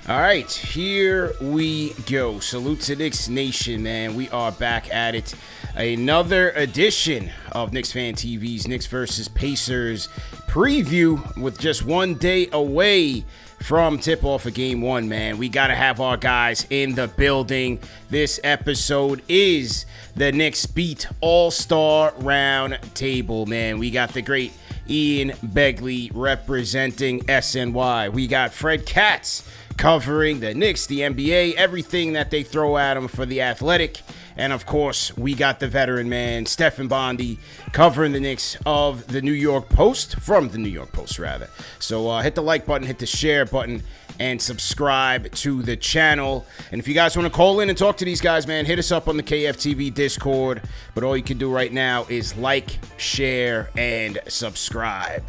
All right, here we go. Salute to Knicks Nation, man. We are back at it. Another edition of Knicks Fan TV's Knicks versus Pacers preview with just 1 day away from tip-off of Game 1, man. We got to have our guys in the building. This episode is the Knicks Beat All-Star Round Table, man. We got the great Ian Begley representing SNY. We got Fred Katz covering the Knicks, the NBA, everything that they throw at them for the Athletic. And, of course, we got the veteran man, Stefan Bondy, covering the Knicks of the New York Post, from the New York Post, rather. So hit the like button, hit the share button, and subscribe to the channel. And if you guys want to call in and talk to these guys, man, hit us up on the KFTV Discord. But all you can do right now is like, share, and subscribe.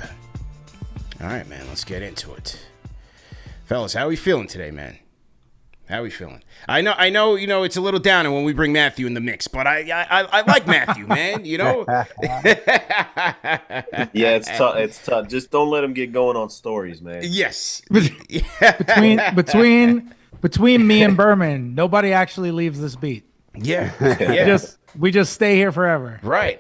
All right, man, let's get into it. Fellas, how are we feeling today, man? How are we feeling? I know, you know, it's a little downer when we bring Matthew in the mix, but I like Matthew, man, you know? Yeah, it's tough. It's tough. Just don't let him get going on stories, man. Yes. between me and Berman, nobody actually leaves this beat. Yeah. Yeah. We just stay here forever. Right.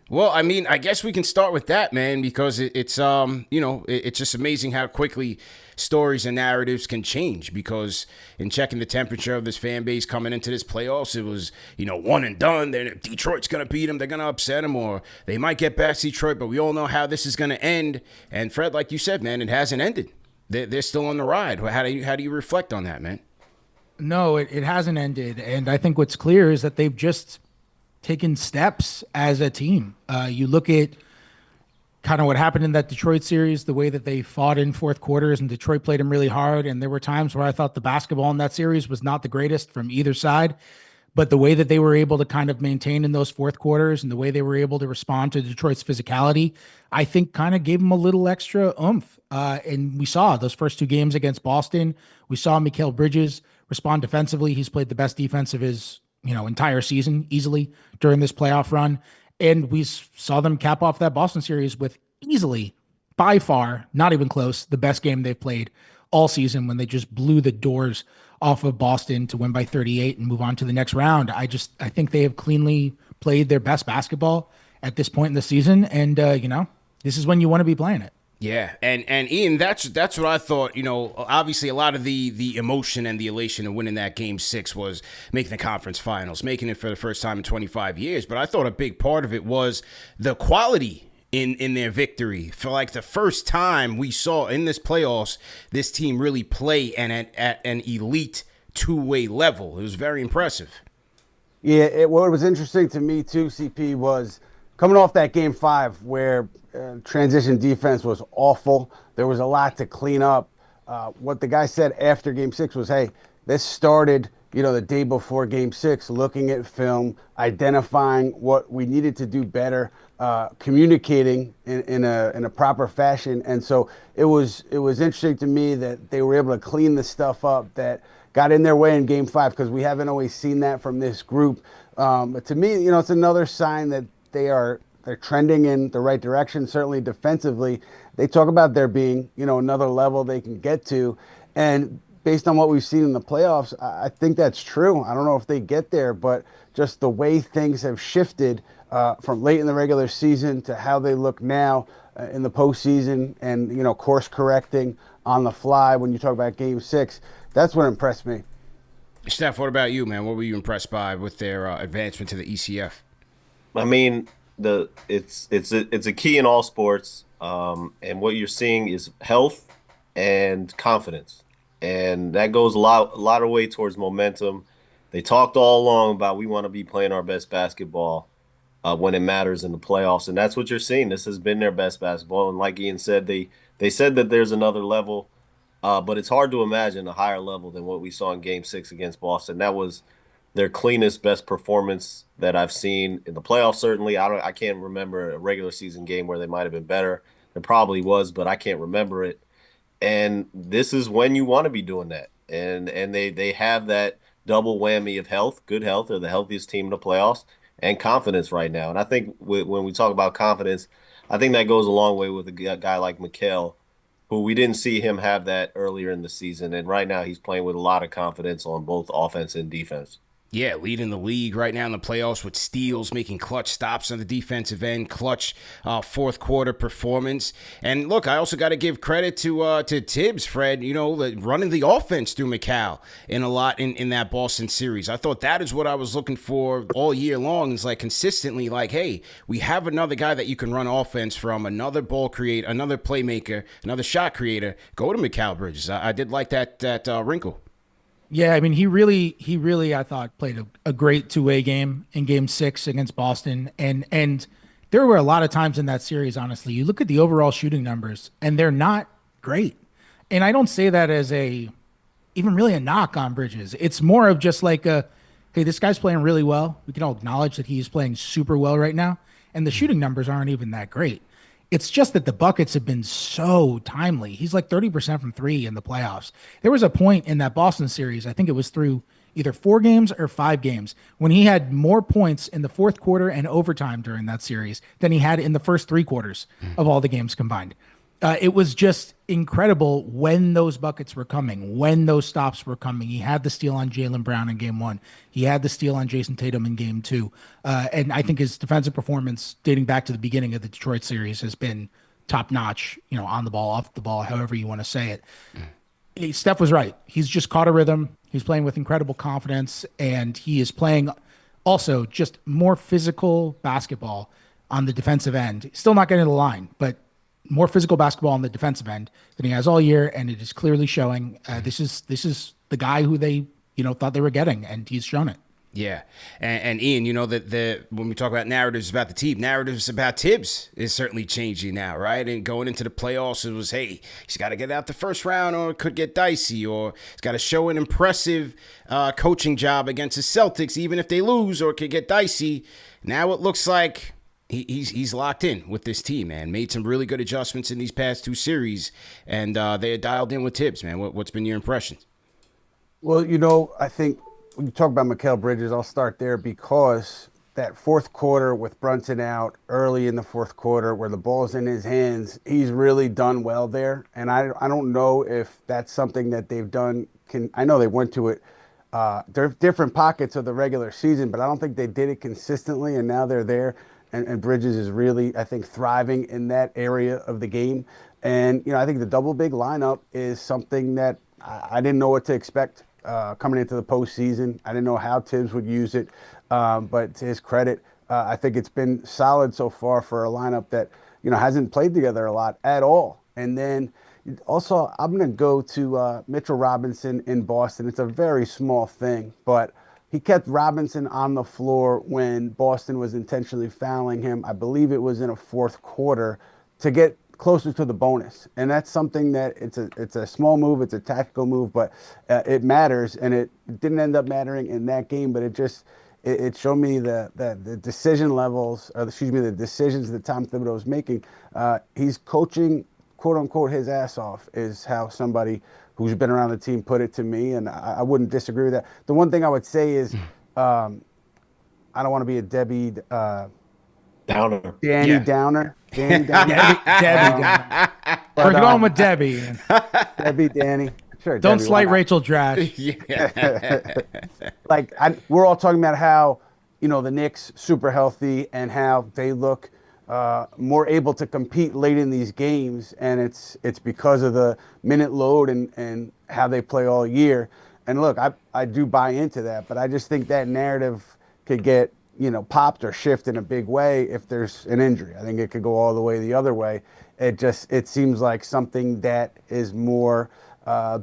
Well, I mean, I guess we can start with that, man, because it's it's just amazing how quickly stories and narratives can change, because in checking the temperature of this fan base coming into this playoffs, it was, one and done. Then Detroit's going to beat them. They're going to upset them, or they might get past Detroit, but we all know how this is going to end. And Fred, like you said, man, it hasn't ended. They're still on the ride. How do you reflect on that, man? No, it hasn't ended. And I think what's clear is that they've just taken steps as a team. You look at kind of what happened in that Detroit series, the way that they fought in fourth quarters, and Detroit played them really hard. And there were times where I thought the basketball in that series was not the greatest from either side, but the way that they were able to kind of maintain in those fourth quarters and the way they were able to respond to Detroit's physicality, I think kind of gave them a little extra oomph. And we saw those first two games against Boston. We saw Mikal Bridges respond defensively. He's played the best defense of his entire season easily during this playoff run. And we saw them cap off that Boston series with easily, by far, not even close, the best game they've played all season, when they just blew the doors off of Boston to win by 38 and move on to the next round. I think they have cleanly played their best basketball at this point in the season. And, this is when you want to be playing it. Yeah, and Ian, that's what I thought. Obviously a lot of the emotion and the elation of winning that Game 6 was making the conference finals, making it for the first time in 25 years. But I thought a big part of it was the quality in their victory. For like the first time we saw in this playoffs, this team really play at an elite two-way level. It was very impressive. Yeah, what was interesting to me too, CP, was coming off that Game 5 where transition defense was awful. There was a lot to clean up. What the guy said after Game 6 was, hey, this started, the day before Game 6, looking at film, identifying what we needed to do better, communicating in a proper fashion. And so it was interesting to me that they were able to clean the stuff up that got in their way in Game 5, because we haven't always seen that from this group. But to me, it's another sign that they're trending in the right direction. Certainly defensively, they talk about there being, another level they can get to. And based on what we've seen in the playoffs, I think that's true. I don't know if they get there, but just the way things have shifted from late in the regular season to how they look now in the postseason, and, course correcting on the fly when you talk about Game 6, that's what impressed me. Steph, what about you, man? What were you impressed by with their advancement to the ECF? I mean, it's a key in all sports, and what you're seeing is health and confidence, and that goes a lot of way towards momentum. They talked all along about we want to be playing our best basketball when it matters in the playoffs, and that's what you're seeing. This has been their best basketball, and like Ian said, they said that there's another level, but it's hard to imagine a higher level than what we saw in Game 6 against Boston. That was their cleanest, best performance that I've seen in the playoffs. Certainly, I can't remember a regular season game where they might have been better. There probably was, but I can't remember it. And this is when you want to be doing that. And they have that double whammy of health, good health. They're the healthiest team in the playoffs, and confidence right now. And I think when we talk about confidence, I think that goes a long way with a guy like Mikal. who we didn't see him have that earlier in the season. And right now he's playing with a lot of confidence on both offense and defense. Yeah, leading the league right now in the playoffs with steals, making clutch stops on the defensive end, clutch fourth quarter performance. And look, I also got to give credit to Thibs, Fred, running the offense through McCall in that Boston series. I thought that is what I was looking for all year long. It's like consistently like, hey, we have another guy that you can run offense from, another ball creator, another playmaker, another shot creator. Go to McCall Bridges. I did like that wrinkle. Yeah, I mean, he really, I thought, played a great two-way game in Game 6 against Boston, and there were a lot of times in that series. Honestly, you look at the overall shooting numbers, and they're not great. And I don't say that as even really a knock on Bridges. It's more of just like hey, this guy's playing really well. We can all acknowledge that he's playing super well right now, and the shooting numbers aren't even that great. It's just that the buckets have been so timely. He's like 30% from three in the playoffs. There was a point in that Boston series, I think it was through either 4 games or 5 games, when he had more points in the fourth quarter and overtime during that series than he had in the first 3 quarters of all the games combined. It was just incredible when those buckets were coming, when those stops were coming. He had the steal on Jaylen Brown in Game 1. He had the steal on Jason Tatum in Game 2. And I think his defensive performance dating back to the beginning of the Detroit series has been top-notch, on the ball, off the ball, however you want to say it. Steph was right. He's just caught a rhythm. He's playing with incredible confidence, and he is playing also just more physical basketball on the defensive end. Still not getting to the line, but more physical basketball on the defensive end than he has all year, and it is clearly showing. This is the guy who they thought they were getting, and he's shown it. Yeah, and Ian, that when we talk about narratives about the team, narratives about Thibs is certainly changing now, right? And going into the playoffs, it was, hey, he's got to get out the first round, or it could get dicey, or he's got to show an impressive coaching job against the Celtics, even if they lose, or it could get dicey. Now it looks like he's locked in with this team, man. Made some really good adjustments in these past 2 series, and they're dialed in with Thibs, man. What's been your impressions? Well, I think when you talk about Mikal Bridges, I'll start there because that fourth quarter with Brunson out early in the fourth quarter where the ball's in his hands, he's really done well there. And I don't know if that's something that they've done. I know they went to it. There are different pockets of the regular season, but I don't think they did it consistently, and now they're there. And Bridges is really, I think, thriving in that area of the game. And, I think the double big lineup is something that I didn't know what to expect coming into the postseason. I didn't know how Thibs would use it. But to his credit, I think it's been solid so far for a lineup that, hasn't played together a lot at all. And then also, I'm going to go to Mitchell Robinson in Boston. It's a very small thing, but he kept Robinson on the floor when Boston was intentionally fouling him. I believe it was in a fourth quarter to get closer to the bonus. And that's something that it's a small move. It's a tactical move, but it matters. And it didn't end up mattering in that game, but it showed me the decision levels, or the decisions that Tom Thibodeau is making. He's coaching, quote unquote, his ass off, is how somebody who's been around the team put it to me, and I wouldn't disagree with that. The one thing I would say is, I don't want to be a Debbie Downer. Danny Downer. Debbie Downer. We're going with Debbie. Debbie, Danny. Sure. Don't Debbie, slight Rachel Drash. We're all talking about how, the Knicks super healthy and how they look more able to compete late in these games, and it's because of the minute load and how they play all year. And look, I do buy into that, but I just think that narrative could get popped or shift in a big way if there's an injury. I think it could go all the way the other way. It seems like something that is more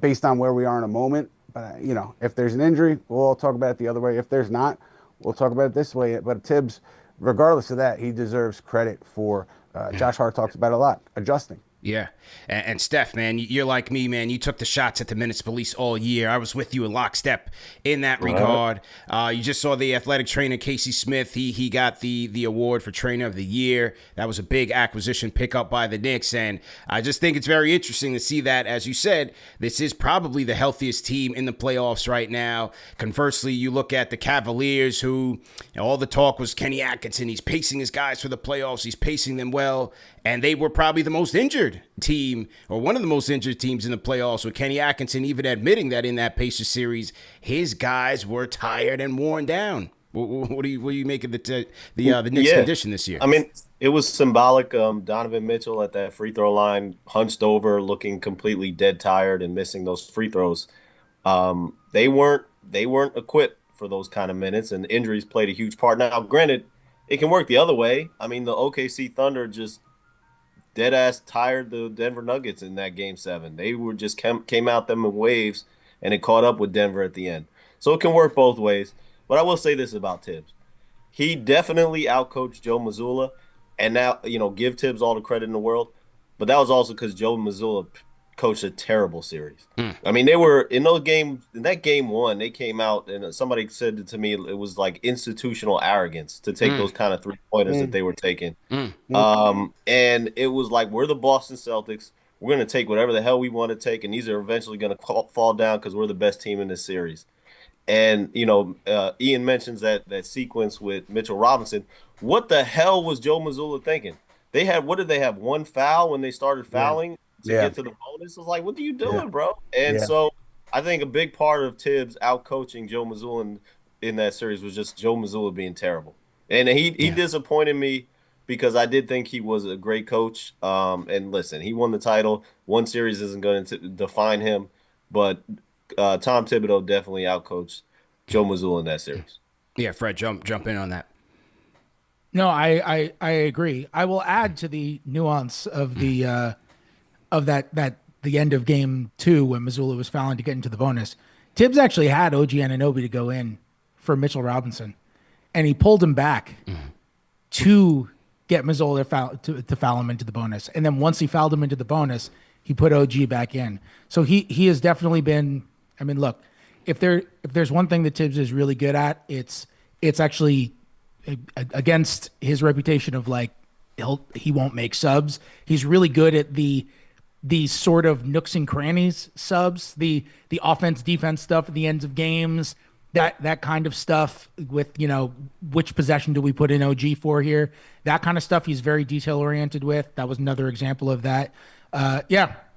based on where we are in a moment. But if there's an injury, we'll all talk about it the other way. If there's not, we'll talk about it this way. But Thibs, regardless of that, he deserves credit for, Josh Hart talks about it a lot, adjusting. Yeah. And Steph, man, you're like me, man. You took the shots at the Minutes Police all year. I was with you in lockstep in that regard. You just saw the athletic trainer, Casey Smith. He got the award for Trainer of the Year. That was a big acquisition pickup by the Knicks. And I just think it's very interesting to see that, as you said, this is probably the healthiest team in the playoffs right now. Conversely, you look at the Cavaliers, who all the talk was Kenny Atkinson. He's pacing his guys for the playoffs. He's pacing them well. And they were probably the most injured injured team, or one of the most injured teams in the playoffs, with Kenny Atkinson even admitting that in that Pacers series, his guys were tired and worn down. What do you make of the Knicks' condition this year? I mean, it was symbolic. Donovan Mitchell at that free throw line, hunched over, looking completely dead tired and missing those free throws. They weren't equipped for those kind of minutes, and injuries played a huge part. Now, granted, it can work the other way. I mean, the OKC Thunder just dead ass tired the Denver Nuggets in that Game 7. They were just came out them in waves, and it caught up with Denver at the end. So it can work both ways. But I will say this about Thibs: he definitely outcoached Joe Mazzulla, and now give Thibs all the credit in the world. But that was also because Joe Mazzulla coached a terrible series. I mean, they were in those games. In that Game 1, they came out, and somebody said to me it was like institutional arrogance to take those kind of 3-pointers that they were taking. And it was like, we're the Boston Celtics. We're going to take whatever the hell we want to take, and these are eventually going to fall down because we're the best team in this series. And Ian mentions that sequence with Mitchell Robinson. What the hell was Joe Mazzulla thinking? What did they have? One foul when they started fouling to get to the bonus? It was like, what are you doing, bro? And so I think a big part of Thibs out-coaching Joe Mazzulla in that series was just Joe Mazzulla being terrible. And he disappointed me because I did think he was a great coach. And listen, he won the title. One series isn't going to define him, but Tom Thibodeau definitely outcoached Joe Mazzulla in that series. Yeah, Fred, jump in on that. No, I agree. I will add to the nuance of the the end of Game 2 when Mazzulla was fouling to get into the bonus. Thibs actually had OG Anunoby to go in for Mitchell Robinson, and he pulled him back to get Mazzulla to foul him into the bonus. And then once he fouled him into the bonus, he put OG back in. So he has definitely been. I mean, look, if there's one thing that Thibs is really good at, it's actually against his reputation of like he won't make subs. He's really good at the sort of nooks and crannies subs, the offense defense stuff at the ends of games, that kind of stuff with which possession do we put in OG for here, that kind of stuff. He's very detail oriented with. That was another example of that.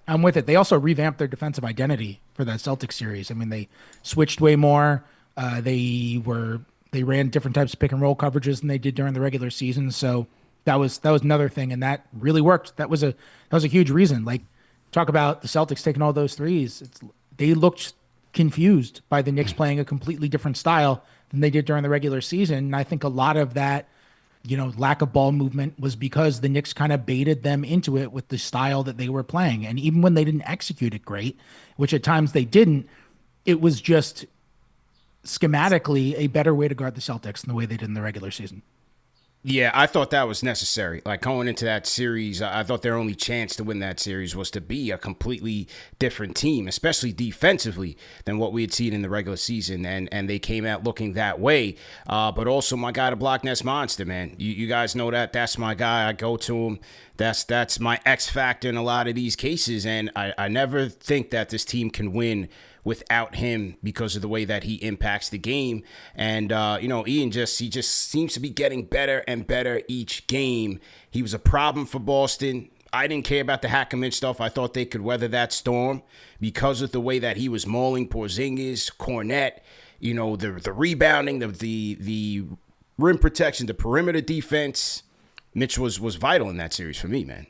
I'm with it. They also revamped their defensive identity for that Celtics series. I mean, they switched way more. They ran different types of pick and roll coverages than they did during the regular season. So that was another thing, and that really worked. That was a huge reason. Like, talk about the Celtics taking all those threes. They looked confused by the Knicks playing a completely different style than they did during the regular season. And I think a lot of that, lack of ball movement was because the Knicks kind of baited them into it with the style that they were playing. And even when they didn't execute it great, which at times they didn't, it was just schematically a better way to guard the Celtics than the way they did in the regular season. Yeah, I thought that was necessary. Like, going into that series, I thought their only chance to win that series was to be a completely different team, especially defensively, than what we had seen in the regular season. And they came out looking that way. But also, my guy, the Block Ness Monster, man. You guys know that. That's my guy. I go to him. That's my X factor in a lot of these cases. And I never think that this team can win without him because of the way that he impacts the game. And, Ian he just seems to be getting better and better each game. He was a problem for Boston. I didn't care about the Hackman stuff. I thought they could weather that storm because of the way that he was mauling Porzingis, Cornette, the rebounding, the rim protection, the perimeter defense. Mitch was vital in that series for me, man.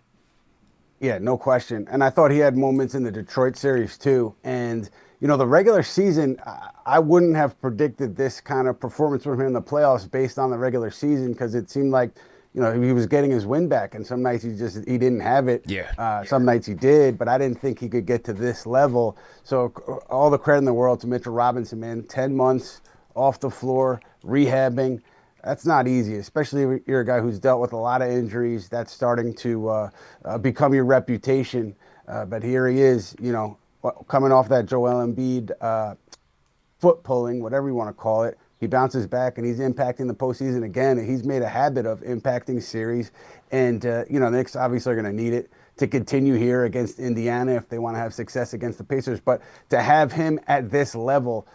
Yeah, no question. And I thought he had moments in the Detroit series too. And the regular season, I wouldn't have predicted this kind of performance from him in the playoffs based on the regular season, because it seemed like, he was getting his win back, and some nights he didn't have it. Yeah. Some nights he did, but I didn't think he could get to this level. So all the credit in the world to Mitchell Robinson, man. 10 months off the floor, rehabbing. That's not easy, especially if you're a guy who's dealt with a lot of injuries. That's starting to become your reputation. But here he is, coming off that Joel Embiid foot pulling, whatever you want to call it. He bounces back, and he's impacting the postseason again. And he's made a habit of impacting series. And, the Knicks obviously are going to need it to continue here against Indiana if they want to have success against the Pacers. But to have him at this level,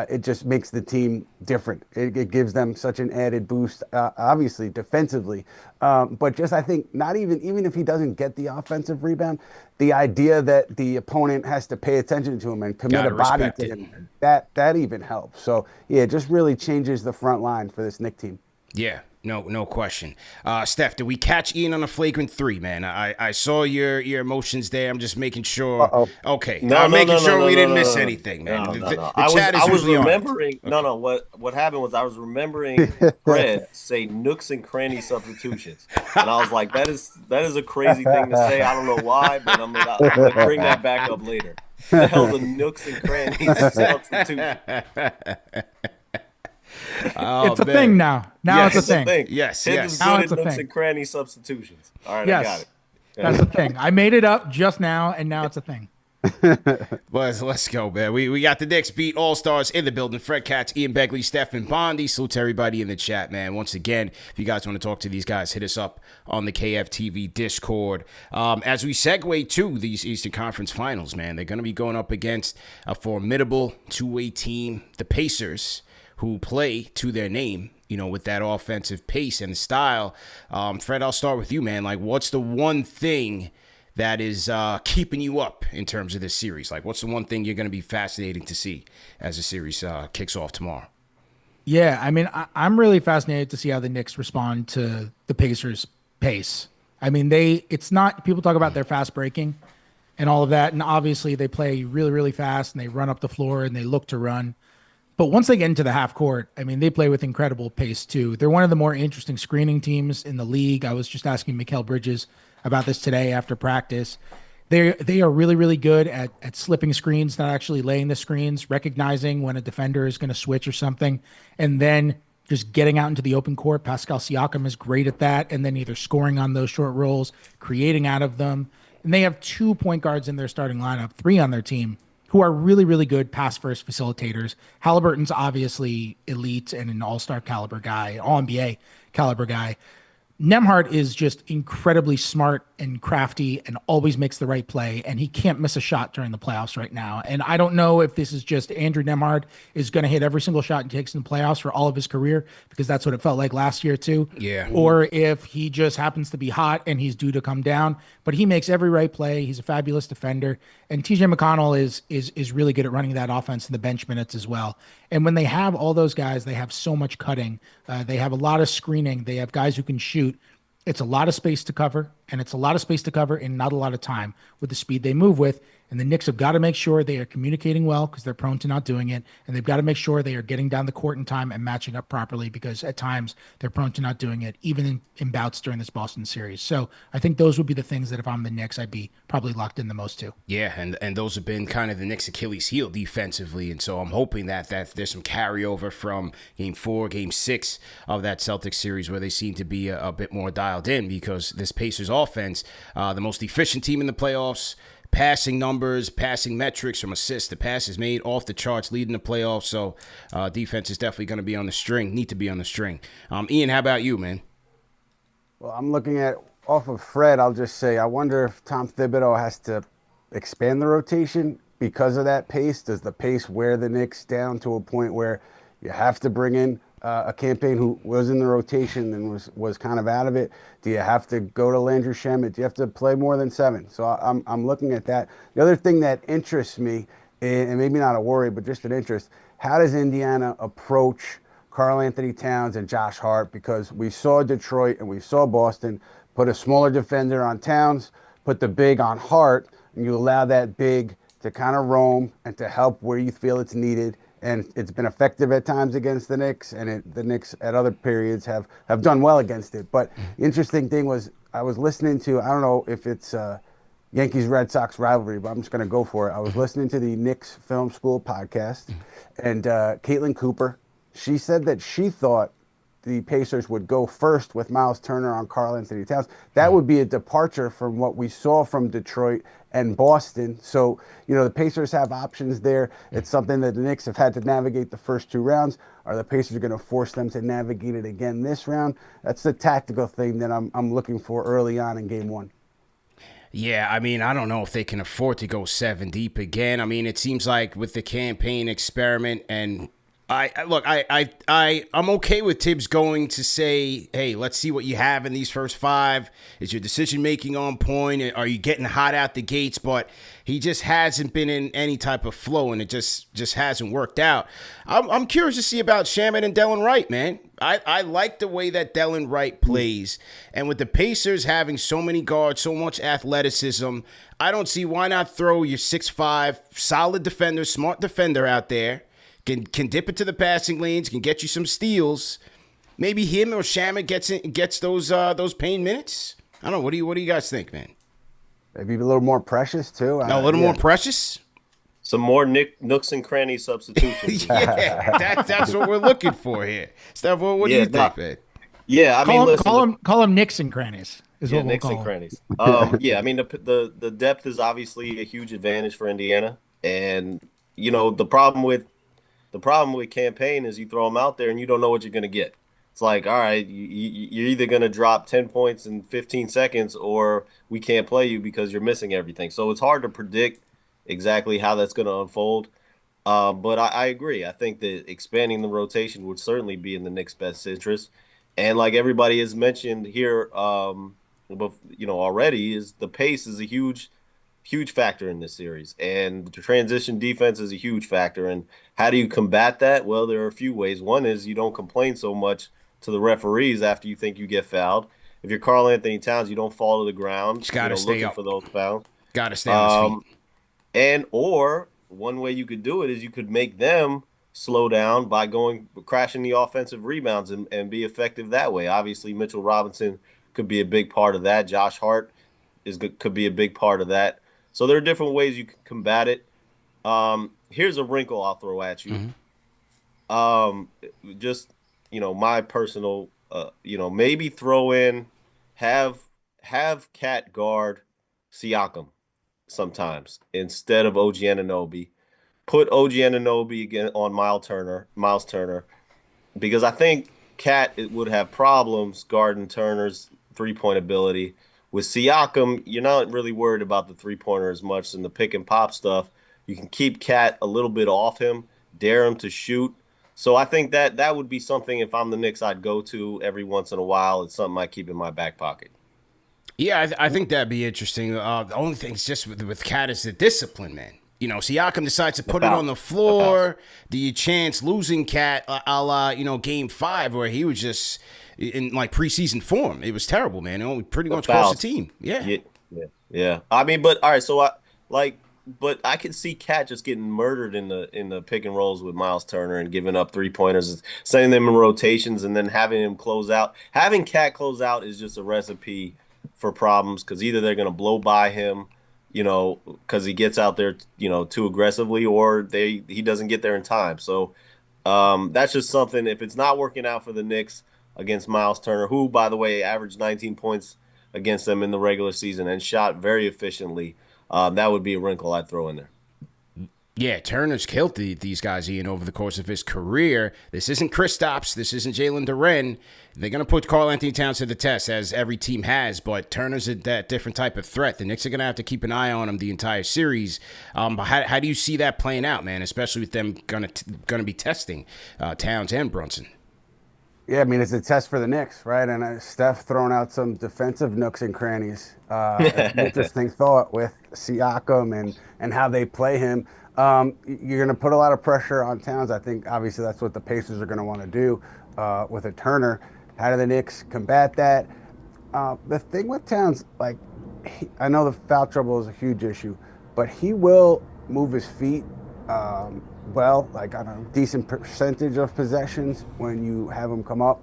it just makes the team different. It gives them such an added boost, obviously defensively, but just I think not even if he doesn't get the offensive rebound, the idea that the opponent has to pay attention to him and commit a body to him, that even helps. So yeah, it just really changes the front line for this Knicks team. Yeah, no question. Steph, did we catch Ian on a flagrant 3, man? I saw your emotions there. I'm just making sure. Uh-oh. Okay, I'm making sure we didn't miss anything, man. I was remembering. What happened was I was remembering Fred say nooks and cranny substitutions, and I was like, that is a crazy thing to say. I don't know why, but I'm gonna bring that back up later. The hell's a nooks and crannies substitution? It's a thing now. It's a thing. Yes. Now it's a nooks and cranny substitutions. All right, I got it. That's a thing. I made it up just now, and now it's a thing. Let's go, man. We got the Knicks Beat All-Stars in the building. Fred Katz, Ian Begley, Stefan Bondy. Salute to everybody in the chat, man. Once again, if you guys want to talk to these guys, hit us up on the KFTV Discord. As we segue to these Eastern Conference Finals, man, they're going to be going up against a formidable two-way team, the Pacers, who play to their name, with that offensive pace and style. Fred, I'll start with you, man. Like, what's the one thing that is keeping you up in terms of this series? Like, what's the one thing you're going to be fascinating to see as the series kicks off tomorrow? Yeah, I mean, I'm really fascinated to see how the Knicks respond to the Pacers' pace. I mean, it's not, people talk about their fast breaking and all of that, and obviously they play really, really fast, and they run up the floor, and they look to run. But once they get into the half court, I mean, they play with incredible pace too. They're one of the more interesting screening teams in the league. I was just asking Mikal Bridges about this today after practice. They are really, really good at slipping screens, not actually laying the screens, recognizing when a defender is going to switch or something, and then just getting out into the open court. Pascal Siakam is great at that, and then either scoring on those short rolls, creating out of them. And they have 2 point guards in their starting lineup, 3 on their team, who are really, really good pass-first facilitators. Haliburton's obviously elite and an all-star caliber guy, all-NBA caliber guy. Nembhard is just incredibly smart and crafty and always makes the right play, and he can't miss a shot during the playoffs right now. And I don't know if this is just Andrew Nembhard is going to hit every single shot he takes in the playoffs for all of his career, because that's what it felt like last year too. Yeah. Or if he just happens to be hot and he's due to come down. But he makes every right play. He's a fabulous defender. And TJ McConnell is really good at running that offense in the bench minutes as well. And when they have all those guys, they have so much cutting. They have a lot of screening. They have guys who can shoot. It's a lot of space to cover, and it's a lot of space to cover in not a lot of time with the speed they move with. And the Knicks have got to make sure they are communicating well, because they're prone to not doing it. And they've got to make sure they are getting down the court in time and matching up properly, because at times they're prone to not doing it, even in bouts during this Boston series. So I think those would be the things that if I'm the Knicks, I'd be probably locked in the most to. Yeah, and those have been kind of the Knicks' Achilles heel defensively. And so I'm hoping that there's some carryover from Game 4, Game 6 of that Celtics series, where they seem to be a bit more dialed in, because this Pacers offense, the most efficient team in the playoffs, passing numbers, passing metrics from assists to passes made off the charts, leading the playoffs. So defense is definitely going to be on the string, need to be on the string. Ian, how about you, man? Well, I'm looking at off of Fred. I'll just say, I wonder if Tom Thibodeau has to expand the rotation because of that pace. Does the pace wear the Knicks down to a point where you have to bring in a campaign who was in the rotation and was kind of out of it? Do you have to go to Landry Shamet? Do you have to play more than 7? So I'm looking at that. The other thing that interests me, and maybe not a worry, but just an interest, how does Indiana approach Karl Anthony Towns and Josh Hart? Because we saw Detroit and we saw Boston put a smaller defender on Towns, put the big on Hart, and you allow that big to kind of roam and to help where you feel it's needed. And it's been effective at times against the Knicks, and the Knicks at other periods have done well against it. But the interesting thing was, I was listening to, I don't know if it's Yankees-Red Sox rivalry, but I'm just going to go for it. I was listening to the Knicks Film School podcast, and Caitlin Cooper, she said that she thought the Pacers would go first with Miles Turner on Karl Anthony Towns. That would be a departure from what we saw from Detroit and Boston. So, the Pacers have options there. It's something that the Knicks have had to navigate the first 2 rounds. Are the Pacers going to force them to navigate it again this round? That's the tactical thing that I'm looking for early on in Game 1. Yeah, I mean, I don't know if they can afford to go 7 deep again. I mean, it seems like with the campaign experiment, and I'm okay with Thibs going to say, hey, let's see what you have in these first 5. Is your decision making on point? Are you getting hot out the gates? But he just hasn't been in any type of flow, and it just hasn't worked out. I'm curious to see about Shamet and Delon Wright, man. I like the way that Delon Wright plays. And with the Pacers having so many guards, so much athleticism, I don't see why not throw your 6'5", solid defender, smart defender out there. Can dip into the passing lanes, can get you some steals. Maybe him or Shamet gets those pain minutes. I don't know. What do you guys think, man? Maybe a little more precious too. A little more precious. Some more nooks and crannies substitutions. Yeah, that's what we're looking for here. Steph, what do you think, man? Yeah, I mean, call them Knicks and crannies. What Knicks we'll and crannies. Yeah, I mean, the depth is obviously a huge advantage for Indiana, and the problem with campaign is you throw them out there and you don't know what you're going to get. It's like, all right, you're either going to drop 10 points in 15 seconds or we can't play you because you're missing everything. So it's hard to predict exactly how that's going to unfold. But I agree. I think that expanding the rotation would certainly be in the Knicks' best interest. And like everybody has mentioned here, already, is the pace is a huge factor in this series, and the transition defense is a huge factor. And how do you combat that? Well, there are a few ways. One is you don't complain so much to the referees after you think you get fouled. If you're Karl Anthony Towns, you don't fall to the ground. Just gotta stay looking up for those fouls. Gotta stay on his feet. Or one way you could do it is you could make them slow down by crashing the offensive rebounds and be effective that way. Obviously, Mitchell Robinson could be a big part of that. Josh Hart could be a big part of that. So there are different ways you can combat it. Here's a wrinkle I'll throw at you. Mm-hmm. My personal, maybe throw in, have Cat guard Siakam sometimes instead of OG Anunoby. Put OG Anunoby again on Miles Turner, because I think Cat would have problems guarding Turner's three-point ability. With Siakam, you're not really worried about the three-pointer as much, and the pick and pop stuff. You can keep Cat a little bit off him, dare him to shoot. So I think that would be something, if I'm the Knicks, I'd go to every once in a while. It's something I keep in my back pocket. Yeah, I think that'd be interesting. The only thing is just with Cat is the discipline, man. Siakam decides to put it on the floor. Do you chance losing Cat a la, Game 5, where he was just in like preseason form? It was terrible, man. It pretty much cost the team. Yeah. I mean, but all right. So but I could see Cat just getting murdered in the pick and rolls with Miles Turner and giving up 3-pointers, sending them in rotations, and then having him close out. Having Cat close out is just a recipe for problems, because either they're going to blow by him, because he gets out there, too aggressively, or he doesn't get there in time. So that's just something. If it's not working out for the Knicks against Miles Turner, who, by the way, averaged 19 points against them in the regular season and shot very efficiently, that would be a wrinkle I'd throw in there. Yeah, Turner's killed these guys, Ian, over the course of his career. This isn't Kristaps. This isn't Jalen Duren. They're going to put Karl Anthony Towns to the test, as every team has, but Turner's that different type of threat. The Knicks are going to have to keep an eye on him the entire series. But how do you see that playing out, man, especially with them going to be testing Towns and Brunson? Yeah, I mean, it's a test for the Knicks, right? And Steph throwing out some defensive nooks and crannies. Interesting thought with Siakam and how they play him. You're going to put a lot of pressure on Towns. I think, obviously, that's what the Pacers are going to want to do with a Turner. How do the Knicks combat that? The thing with Towns, I know the foul trouble is a huge issue, but he will move his feet decent percentage of possessions when you have him come up,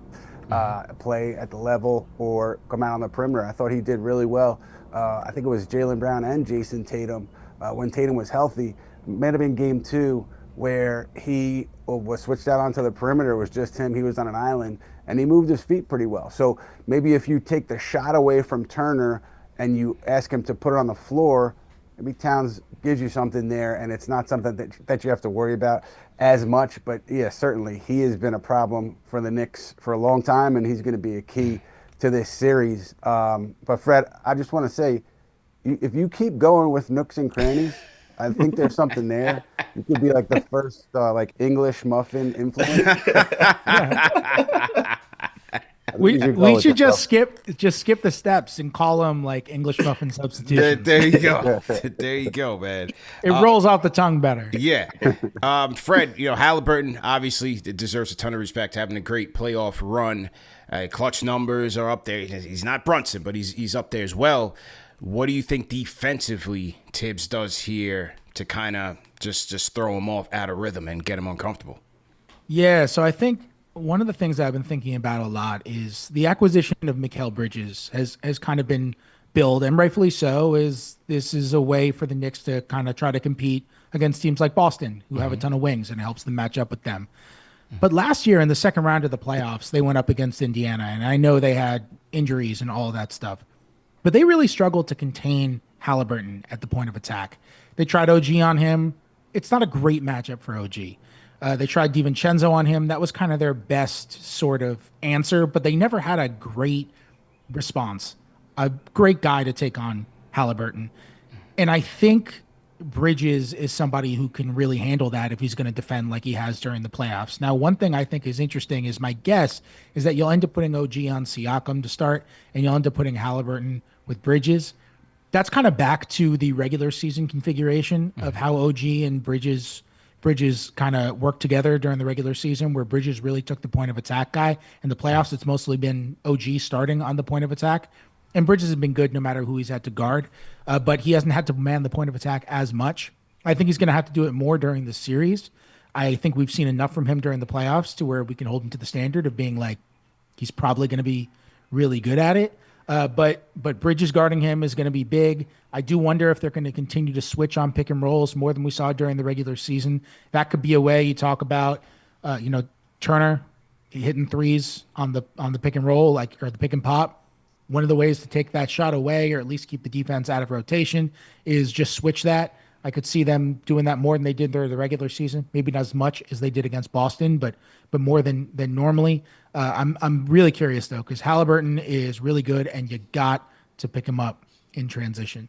play at the level, or come out on the perimeter. I thought he did really well. I think it was Jaylen Brown and Jason Tatum when Tatum was healthy. Might have been game 2 where he was switched out onto the perimeter. It was just him. He was on an island, and he moved his feet pretty well. So maybe if you take the shot away from Turner and you ask him to put it on the floor, maybe Towns gives you something there, and it's not something that you have to worry about as much. But, yeah, certainly he has been a problem for the Knicks for a long time, and he's going to be a key to this series. But, Fred, I just want to say, if you keep going with nooks and crannies, I think there's something there. You could be like the first like English muffin influencer. I think you should go We with should it, bro. just skip the steps and call them like English muffin There, substitutions. there you go. There you go, man. It rolls off the tongue better. Yeah. Fred, Haliburton obviously deserves a ton of respect, having a great playoff run. Clutch numbers are up there. He's not Brunson, but he's up there as well. What do you think defensively Thibs does here to kind of just throw him off out of rhythm and get him uncomfortable? Yeah, so I think one of the things I've been thinking about a lot is the acquisition of Mikal Bridges has kind of been billed, and rightfully so, this is a way for the Knicks to kind of try to compete against teams like Boston, who have a ton of wings, and it helps them match up with them. But last year in the second round of the playoffs, they went up against Indiana, and I know they had injuries and all of that stuff, but they really struggled to contain Haliburton at the point of attack. They tried OG on him. It's not a great matchup for OG. They tried DiVincenzo on him. That was kind of their best sort of answer, but they never had a great response, a great guy to take on Haliburton. And I think Bridges is somebody who can really handle that if he's going to defend like he has during the playoffs. Now, one thing I think is interesting is my guess is that you'll end up putting OG on Siakam to start, and you'll end up putting Haliburton with Bridges. That's kind of back to the regular season configuration of how OG and Bridges kind of worked together during the regular season, where Bridges really took the point of attack guy. In the playoffs, it's mostly been OG starting on the point of attack. And Bridges has been good no matter who he's had to guard, but he hasn't had to man the point of attack as much. I think he's going to have to do it more during the series. I think we've seen enough from him during the playoffs to where we can hold him to the standard of being like, he's probably going to be really good at it. But Bridges guarding him is going to be big. I do wonder if they're going to continue to switch on pick and rolls more than we saw during the regular season. That could be a way you talk about, Turner hitting threes on the pick and roll, or the pick and pop. One of the ways to take that shot away, or at least keep the defense out of rotation, is just switch that. I could see them doing that more than they did during the regular season. Maybe not as much as they did against Boston, but more than normally. I'm really curious though, because Haliburton is really good, and you got to pick him up in transition,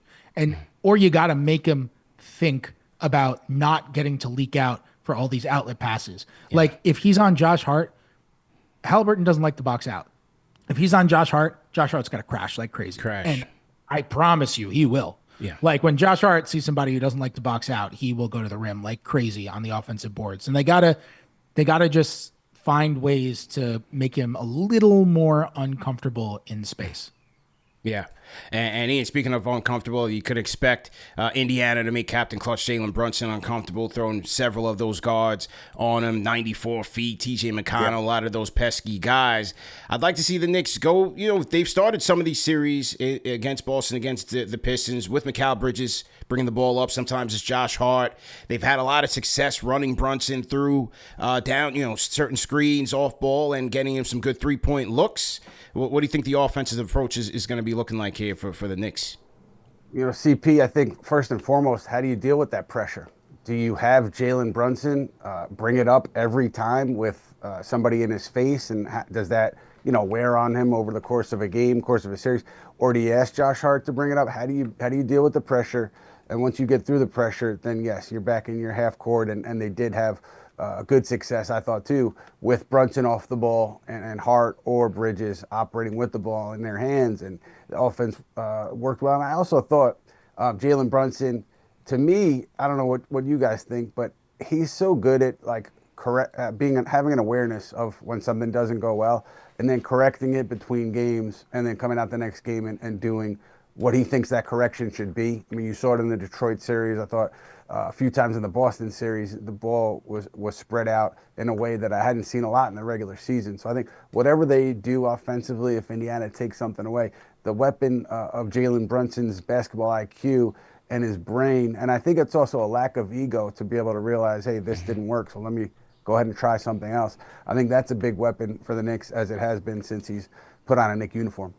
or you got to make him think about not getting to leak out for all these outlet passes. Yeah. Like if he's on Josh Hart, Haliburton doesn't like to box out. If he's on Josh Hart's got to crash like crazy. And I promise you, he will. Yeah. Like when Josh Hart sees somebody who doesn't like to box out, he will go to the rim like crazy on the offensive boards. And they gotta just find ways to make him a little more uncomfortable in space. Yeah. And Ian, speaking of uncomfortable, you could expect Indiana to make Captain Clutch Jalen Brunson uncomfortable, throwing several of those guards on him, 94 feet, TJ McConnell, a lot of those pesky guys. I'd like to see the Knicks go, they've started some of these series against Boston, against the Pistons, with Mikal Bridges bringing the ball up. Sometimes it's Josh Hart. They've had a lot of success running Brunson through down, certain screens off ball and getting him some good three-point looks. What do you think the offensive approach is going to be looking like here for the Knicks? CP, I think first and foremost, how do you deal with that pressure? Do you have Jalen Brunson bring it up every time with somebody in his face, and does that wear on him over the course of a game, course of a series? Or do you ask Josh Hart to bring it up? How do you deal with the pressure? And once you get through the pressure, then yes, you're back in your half court, and they did have good success, I thought, too, with Brunson off the ball and Hart or Bridges operating with the ball in their hands, and the offense worked well. And I also thought Jalen Brunson, to me, I don't know what you guys think, but he's so good at having an awareness of when something doesn't go well, and then correcting it between games, and then coming out the next game and doing what he thinks that correction should be. I mean, you saw it in the Detroit series. I thought a few times in the Boston series, the ball was spread out in a way that I hadn't seen a lot in the regular season. So I think whatever they do offensively, if Indiana takes something away, the weapon of Jalen Brunson's basketball IQ and his brain, and I think it's also a lack of ego to be able to realize, hey, this didn't work, so let me go ahead and try something else. I think that's a big weapon for the Knicks, as it has been since he's put on a Knick uniform.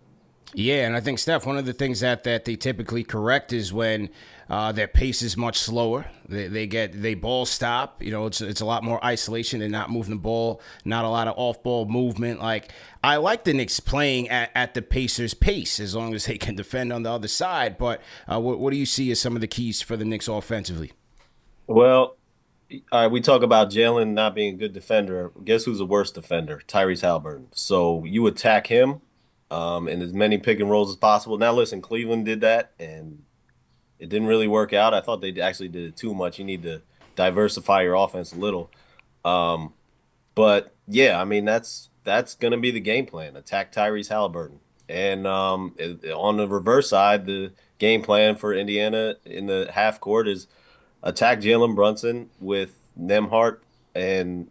Yeah, and I think, Steph, one of the things that they typically correct is when their pace is much slower. They ball stop. You know, it's a lot more isolation and not moving the ball, not a lot of off ball movement. Like, I like the Knicks playing at the Pacers' pace as long as they can defend on the other side. But what do you see as some of the keys for the Knicks offensively? Well, all right, we talk about Jalen not being a good defender. Guess who's the worst defender? Tyrese Haliburton. So you attack him in as many pick and rolls as possible. Now, listen, Cleveland did that, and it didn't really work out. I thought they actually did it too much. You need to diversify your offense a little. Um, but yeah, I mean that's going to be the game plan. Attack Tyrese Haliburton, and on the reverse side, the game plan for Indiana in the half court is attack Jalen Brunson with Nembhard, and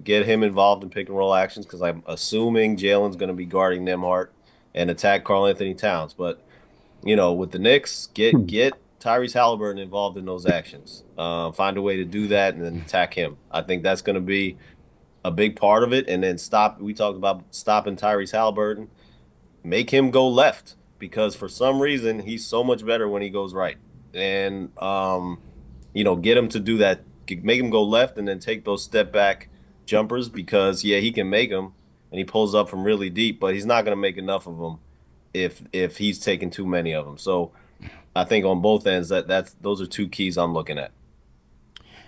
get him involved in pick and roll actions because I'm assuming Jalen's going to be guarding Nembhard and attack Karl Anthony Towns. But with the Knicks, get Tyrese Haliburton involved in those actions. Find a way to do that and then attack him. I think that's going to be a big part of it. And then stop. We talked about stopping Tyrese Haliburton. Make him go left because for some reason he's so much better when he goes right. And get him to do that. Make him go left and then take those step back jumpers because he can make them and he pulls up from really deep, but he's not going to make enough of them if he's taking too many of them. So I think on both ends those are two keys I'm looking at.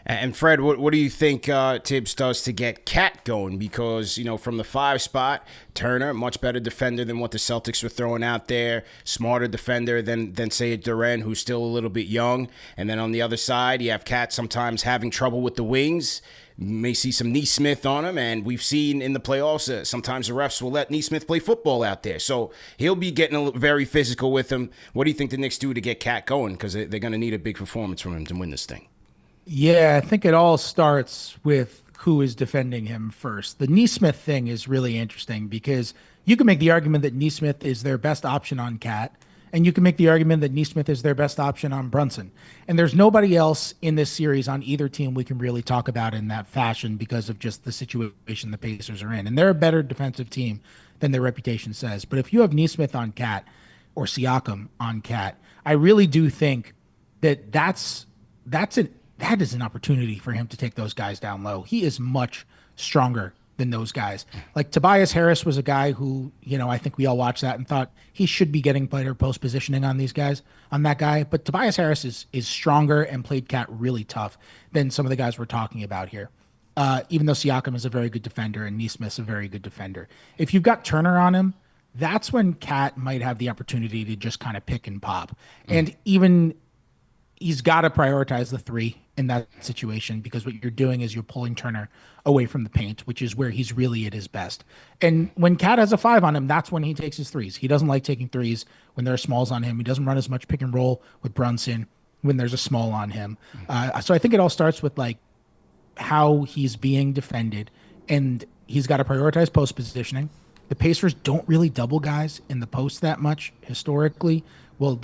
And Fred, what do you think Thibs does to get Cat going? Because, from the 5 spot, Turner, much better defender than what the Celtics were throwing out there, smarter defender than say, Duren, who's still a little bit young. And then on the other side, you have Cat sometimes having trouble with the wings. You may see some Nesmith on him, and we've seen in the playoffs sometimes the refs will let Nesmith play football out there. So he'll be getting very physical with him. What do you think the Knicks do to get Cat going? Because they're going to need a big performance from him to win this thing. Yeah, I think it all starts with who is defending him first. The Nesmith thing is really interesting because you can make the argument that Nesmith is their best option on Cat, and you can make the argument that Nesmith is their best option on Brunson. And there's nobody else in this series on either team we can really talk about in that fashion because of just the situation the Pacers are in. And they're a better defensive team than their reputation says. But if you have Nesmith on Cat or Siakam on Cat, I really do think that that is an opportunity for him to take those guys down low. He is much stronger than those guys. Like Tobias Harris was a guy who, I think we all watched that and thought he should be getting better post positioning on these guys, on that guy. But Tobias Harris is stronger and played Cat really tough than some of the guys we're talking about here. Even though Siakam is a very good defender and Nesmith's a very good defender. If you've got Turner on him, that's when Cat might have the opportunity to just kind of pick and pop. And even he's got to prioritize the 3 in that situation because what you're doing is you're pulling Turner away from the paint, which is where he's really at his best. And when Cat has a 5 on him, that's when he takes his threes. He doesn't like taking threes when there are smalls on him. He doesn't run as much pick and roll with Brunson when there's a small on him. So I think it all starts with like how he's being defended, and he's got to prioritize post positioning. The Pacers don't really double guys in the post that much historically. Well,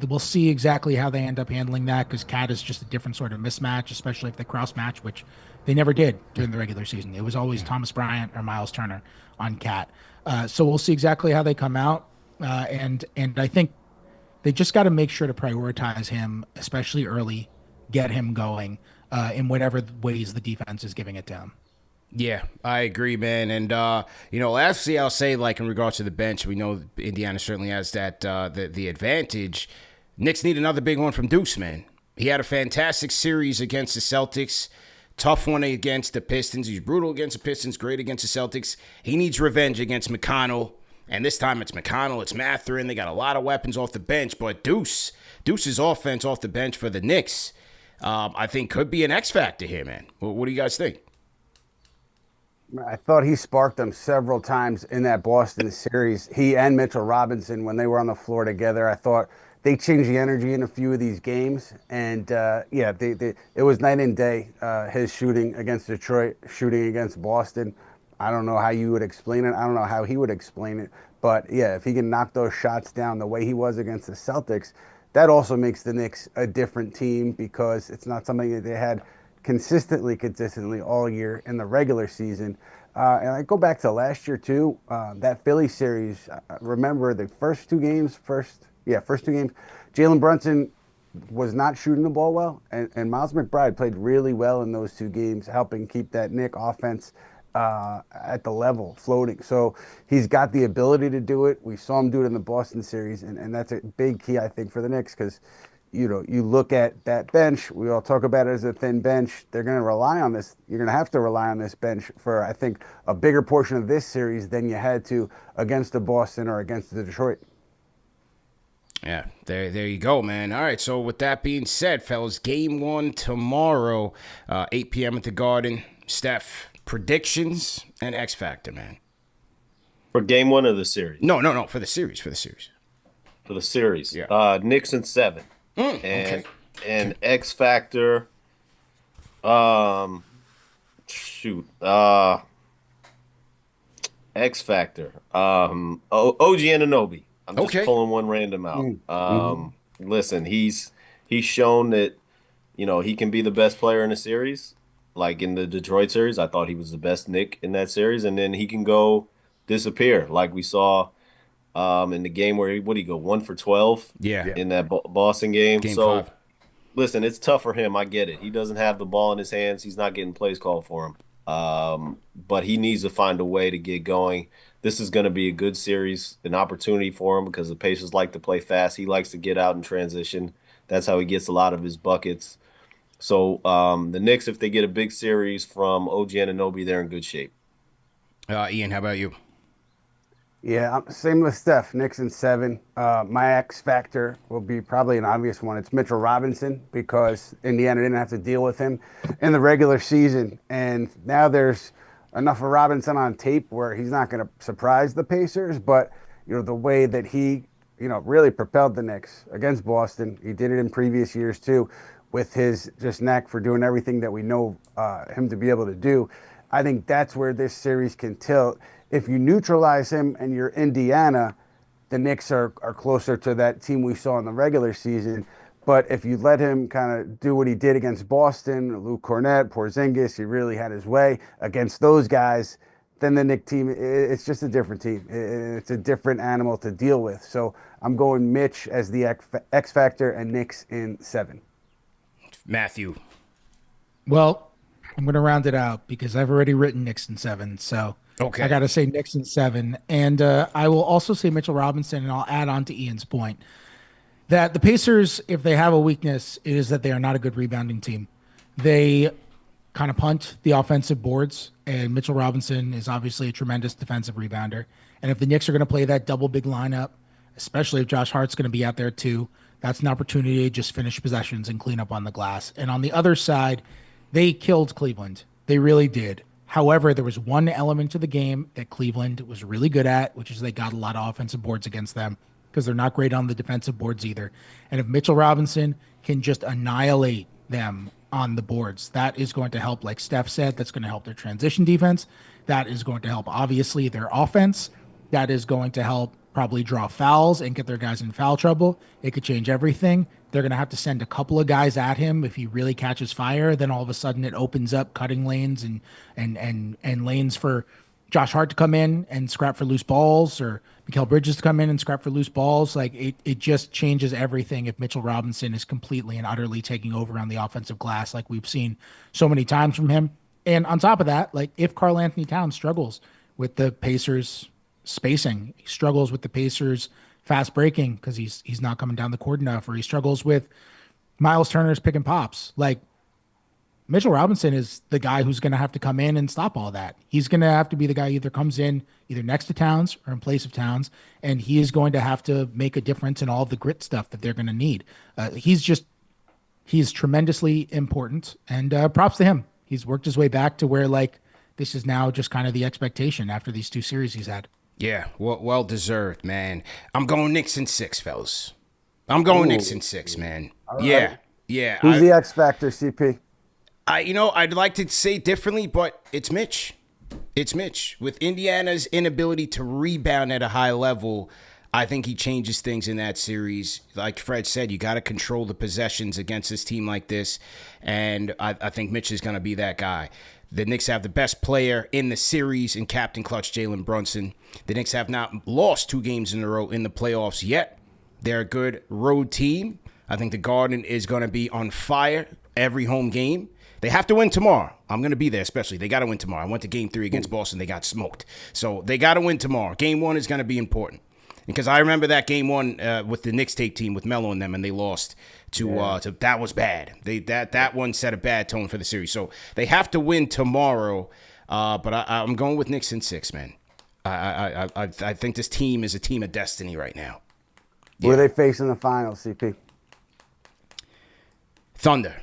we'll see exactly how they end up handling that because Cat is just a different sort of mismatch, especially if they cross match, which they never did during the regular season. It was always Thomas Bryant or Miles Turner on Cat. So we'll see exactly how they come out. And I think they just got to make sure to prioritize him, especially early, get him going in whatever ways the defense is giving it to him. Yeah, I agree, man. And, lastly, I'll say, like, in regards to the bench, we know Indiana certainly has that the advantage. Knicks need another big one from Deuce, man. He had a fantastic series against the Celtics, tough one against the Pistons. He's brutal against the Pistons, great against the Celtics. He needs revenge against McConnell, and this time it's McConnell, it's Mathurin. They got a lot of weapons off the bench, but Deuce's offense off the bench for the Knicks, I think could be an X factor here, man. What do you guys think? I thought he sparked them several times in that Boston series. He and Mitchell Robinson, when they were on the floor together, I thought they changed the energy in a few of these games. And, it was night and day, his shooting against Detroit, shooting against Boston. I don't know how you would explain it. I don't know how he would explain it. But, yeah, if he can knock those shots down the way he was against the Celtics, that also makes the Knicks a different team because it's not something that they had consistently all year in the regular season. And I go back to last year too. That Philly series. Remember the first two games. Jalen Brunson was not shooting the ball well, and Miles McBride played really well in those two games, helping keep that Knick offense at the level, floating. So he's got the ability to do it. We saw him do it in the Boston series, and that's a big key, I think, for the Knicks because, you look at that bench. We all talk about it as a thin bench. They're going to rely on this. You're going to have to rely on this bench for, I think, a bigger portion of this series than you had to against the Boston or against the Detroit. Yeah, there you go, man. All right, so with that being said, fellas, game 1 tomorrow, 8 p.m. at the Garden. Steph, predictions and X Factor, man. For game 1 of the series? No, for the series. For the series. Yeah. Knicks in 7. Okay. And X Factor, X Factor, OG Anunoby. I'm just pulling one random out. Listen, he's shown that, he can be the best player in a series. Like in the Detroit series, I thought he was the best Knick in that series, and then he can go disappear like we saw in the game where he go 1 for 12 in that Boston game. Game so 5. Listen, it's tough for him. I get it. He doesn't have the ball in his hands. He's not getting plays called for him. But he needs to find a way to get going. This is going to be a good series, an opportunity for him because the Pacers like to play fast. He likes to get out in transition. That's how he gets a lot of his buckets. So the Knicks, if they get a big series from OG Anunoby, they're in good shape. Ian, how about you? Yeah, same with Steph. Knicks in 7. My X factor will be probably an obvious one. It's Mitchell Robinson because Indiana didn't have to deal with him in the regular season, and now there's enough of Robinson on tape where he's not going to surprise the Pacers. But the way that he really propelled the Knicks against Boston, he did it in previous years too, with his just knack for doing everything that we know him to be able to do. I think that's where this series can tilt. If you neutralize him and you're Indiana, the Knicks are closer to that team we saw in the regular season. But if you let him kind of do what he did against Boston, Luke Cornett, Porzingis, he really had his way against those guys, then the Knicks team, it's just a different team. It's a different animal to deal with. So I'm going Mitch as the X factor and Knicks in 7. Matthew. Well, I'm going to round it out because I've already written Knicks in 7. So okay, I got to say Knicks in 7. And I will also say Mitchell Robinson, and I'll add on to Ian's point that the Pacers, if they have a weakness, it is that they are not a good rebounding team. They kind of punt the offensive boards, and Mitchell Robinson is obviously a tremendous defensive rebounder. And if the Knicks are going to play that double big lineup, especially if Josh Hart's going to be out there too, that's an opportunity to just finish possessions and clean up on the glass. And on the other side, they killed Cleveland. They really did. However, there was one element to the game that Cleveland was really good at, which is they got a lot of offensive boards against them because they're not great on the defensive boards either. And if Mitchell Robinson can just annihilate them on the boards, that is going to help, like Steph said, that's going to help their transition defense. That is going to help, obviously, their offense. That is going to help probably draw fouls and get their guys in foul trouble. It could change everything. They're going to have to send a couple of guys at him if he really catches fire. Then all of a sudden it opens up cutting lanes and lanes for Josh Hart to come in and scrap for loose balls, or Mikal Bridges to come in and scrap for loose balls. Like it just changes everything if Mitchell Robinson is completely and utterly taking over on the offensive glass, like we've seen so many times from him. And on top of that, like if Karl Anthony Towns struggles with the Pacers spacing, he struggles with the Pacers fast breaking because he's not coming down the court enough, or he struggles with Miles Turner's pick and pops. Like Mitchell Robinson is the guy who's going to have to come in and stop all that. He's going to have to be the guy either comes in either next to Towns or in place of Towns, and he is going to have to make a difference in all the grit stuff that they're going to need. He's tremendously important, and props to him. He's worked his way back to where like this is now just kind of the expectation after these 2 series he's had. Yeah, well deserved, man. I'm going Knicks in 6, fellas. I'm going Knicks in 6, man. Right. Yeah. Who's the X factor, CP? I'd like to say differently, but it's Mitch. It's Mitch. With Indiana's inability to rebound at a high level, I think he changes things in that series. Like Fred said, you got to control the possessions against this team like this, and I think Mitch is going to be that guy. The Knicks have the best player in the series in Captain Clutch, Jalen Brunson. The Knicks have not lost 2 games in a row in the playoffs yet. They're a good road team. I think the Garden is going to be on fire every home game. They have to win tomorrow. I'm going to be there especially. They got to win tomorrow. I went to Game 3 against Boston. They got smoked. So they got to win tomorrow. Game 1 is going to be important. Because I remember that Game 1 with the Knicks tape team with Melo and them, and they lost to that was bad. That one set a bad tone for the series. So they have to win tomorrow. But I'm going with Knicks in 6, man. I think this team is a team of destiny right now. Who are they facing in the finals, CP? Thunder.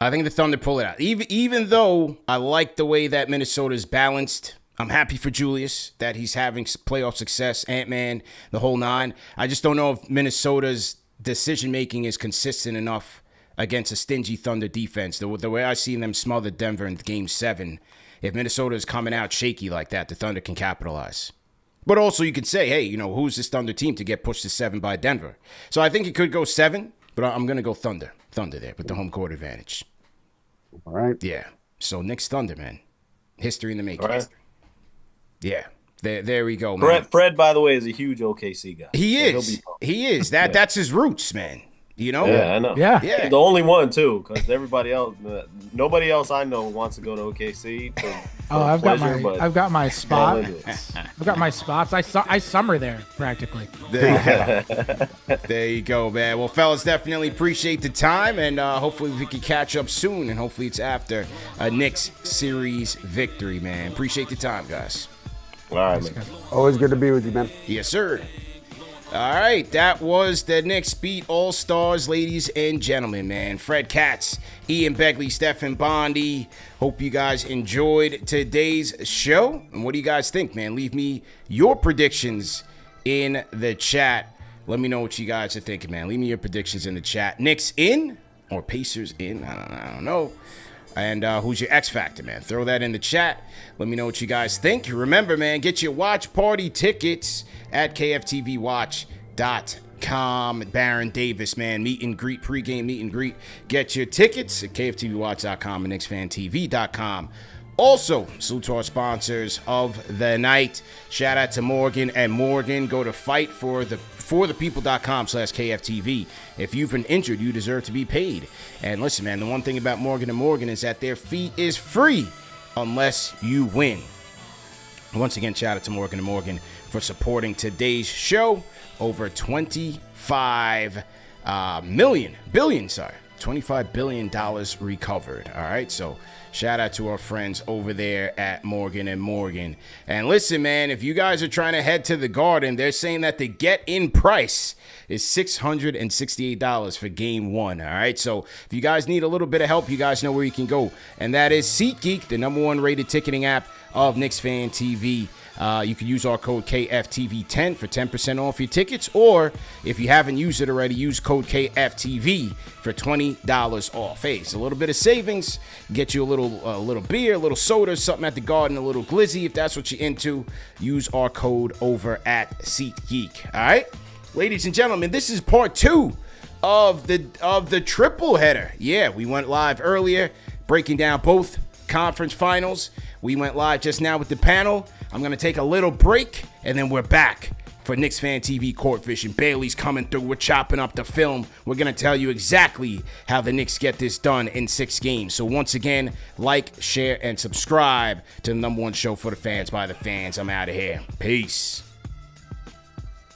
I think the Thunder pull it out. Even though I like the way that Minnesota's balanced, I'm happy for Julius that he's having playoff success, Ant-Man, the whole 9. I just don't know if Minnesota's decision-making is consistent enough against a stingy Thunder defense. The way I seen them smother Denver in Game 7, if Minnesota is coming out shaky like that, the Thunder can capitalize. But also you could say, hey, who's this Thunder team to get pushed to 7 by Denver? So I think it could go 7, but I'm going to go Thunder. Thunder there with the home court advantage. All right. Yeah. So Knicks Thunder, man. History in the making. All right. Yeah. There we go, man. Fred, by the way, is a huge OKC guy. He is. He is. That's his roots, man. Yeah, I know. Yeah. He's the only one too, because everybody else, nobody else I know wants to go to OKC. I've got my spot. I've got my spots. I summer there practically. There you go, man. Well, fellas, definitely appreciate the time, and hopefully we can catch up soon, and hopefully it's after a Knicks series victory, man. Appreciate the time, guys. All right, man. Always good to be with you, man. Yes, sir. All right, that was the Knicks Beat All-Stars, ladies and gentlemen, man. Fred Katz, Ian Begley, Stefan Bondy. Hope you guys enjoyed today's show. And what do you guys think, man? Leave me your predictions in the chat. Let me know what you guys are thinking, man. Leave me your predictions in the chat. Knicks in or Pacers in? I don't know. And who's your X Factor, man? Throw that in the chat. Let me know what you guys think. Remember, man, get your watch party tickets at KFTVWatch.com. Baron Davis, man, meet and greet, pregame meet and greet. Get your tickets at KFTVWatch.com and KnicksFanTV.com. Also, salute to our sponsors of the night. Shout out to Morgan and Morgan. Go to fightforthepeople.com/KFTV. If you've been injured, you deserve to be paid. And listen, man, the one thing about Morgan and Morgan is that their fee is free unless you win. Once again, shout out to Morgan and Morgan for supporting today's show. Over $25 billion recovered. All right, so shout out to our friends over there at Morgan and Morgan. And listen, man, if you guys are trying to head to the Garden, they're saying that the get-in price is $668 for Game 1. All right, so if you guys need a little bit of help, you guys know where you can go, and that is SeatGeek, the #1 rated ticketing app of KnicksFanTV. You can use our code KFTV10 for 10% off your tickets, or if you haven't used it already, use code KFTV for $20 off. Hey, it's a little bit of savings. Get you a little beer, a little soda, something at the Garden, a little glizzy. If that's what you're into, use our code over at SeatGeek. All right, ladies and gentlemen, this is part 2 of the triple header. Yeah, we went live earlier, breaking down both conference finals. We went live just now with the panel. I'm going to take a little break, and then we're back for Knicks Fan TV Court Vision. Bailey's coming through. We're chopping up the film. We're going to tell you exactly how the Knicks get this done in 6 games. So once again, like, share, and subscribe to the #1 show for the fans by the fans. I'm out of here. Peace.